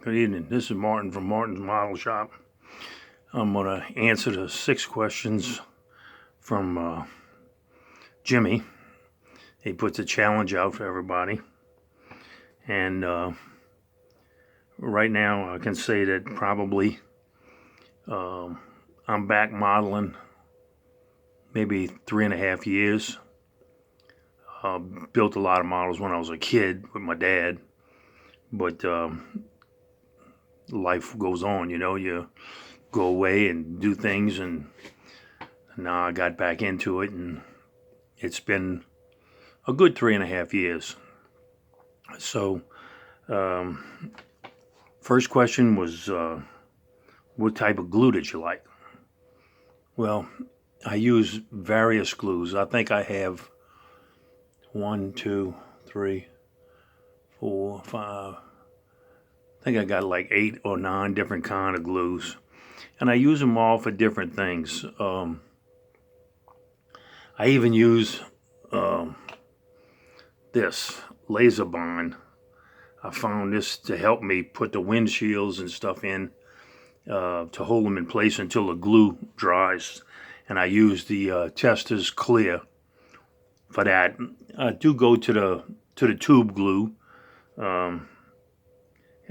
Good evening. This is Martin from Martin's Model Shop. I'm going to answer the 6 questions from Jimmy. He puts a challenge out for everybody. And right now, I can say that probably I'm back modeling maybe 3.5 years. Built a lot of models when I was a kid with my dad. But life goes on, you go away and do things, and now I got back into it, and it's been a good 3.5 years. So first question was, what type of glue did you like? Well, I use various glues. I think I have 1, 2, 3, 4, 5. I think I got like 8 or 9 different kind of glues, and I use them all for different things. I even use this laser bond. I found this to help me put the windshields and stuff in, to hold them in place until the glue dries. And I use the Testors Clear for that. I do go to the tube glue.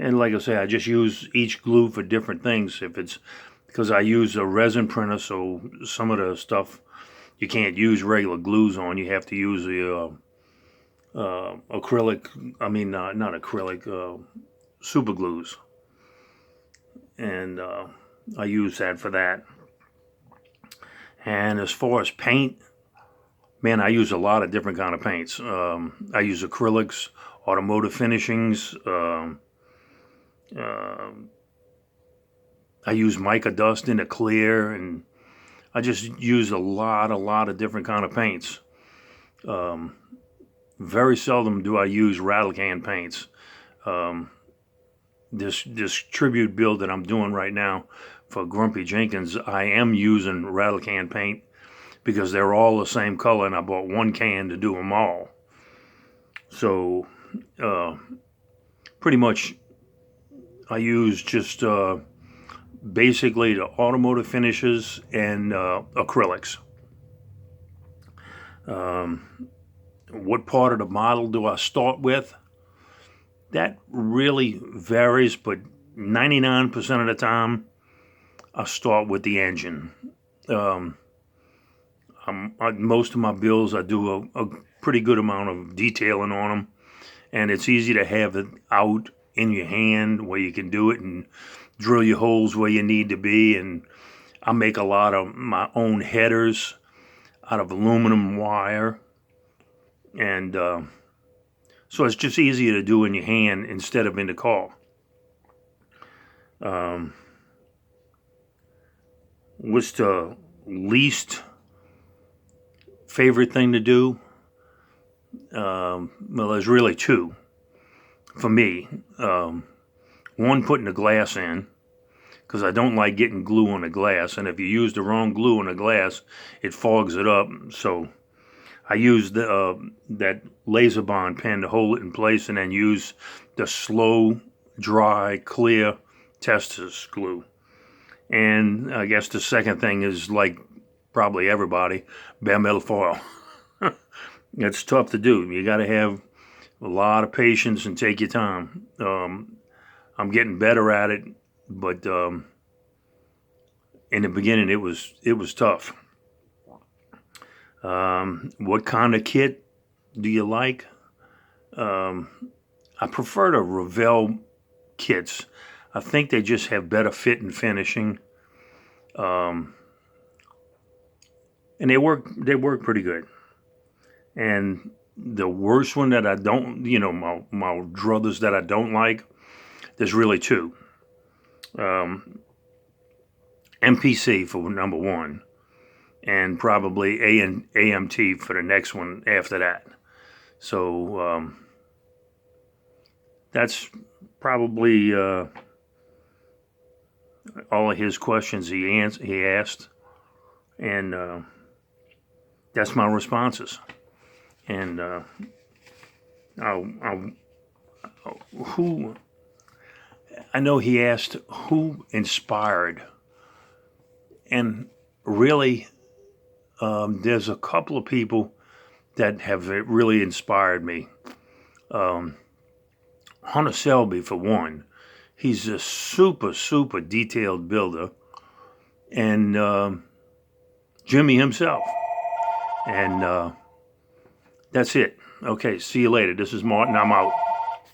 And like I say, I just use each glue for different things. If it's because I use a resin printer, so some of the stuff you can't use regular glues on. You have to use the acrylic. Not acrylic. Super glues, and I use that for that. And as far as paint, man, I use a lot of different kind of paints. I use acrylics, automotive finishings. I use mica dust in the clear, and I just use a lot of different kind of paints. Very seldom do I use rattle can paints. This tribute build that I'm doing right now for Grumpy Jenkins, I am using rattle can paint because they're all the same color, and I bought one can to do them all. So pretty much I use just basically the automotive finishes and acrylics. What part of the model do I start with? That really varies, but 99% of the time I start with the engine. Most of my builds, I do a pretty good amount of detailing on them, and it's easy to have it out in your hand where you can do it and drill your holes where you need to be. And I make a lot of my own headers out of aluminum wire, and so it's just easier to do in your hand instead of in the car. What's the least favorite thing to do? Well, there's really 2 for me. One, putting the glass in, because I don't like getting glue on the glass, and if you use the wrong glue on the glass, it fogs it up. So I use that laser bond pen to hold it in place, and then use the slow, dry, clear Testors glue. And I guess the second thing is, like probably everybody, bare metal foil. It's tough to do. You got to have a lot of patience and take your time. I'm getting better at it, but in the beginning it was tough. What kind of kit do you like? I prefer the Revell kits. I think they just have better fit and finishing, and they work pretty good. And the worst one that I don't, my druthers that I don't like, there's really 2. MPC for number 1, and probably AMT for the next one after that. So that's probably all of his questions he asked, and that's my responses. And who I know he asked who inspired, and really, there's a couple of people that have really inspired me. Hunter Selby, for one. He's a super, super detailed builder. And Jimmy himself. And that's it. Okay, see you later. This is Martin. I'm out.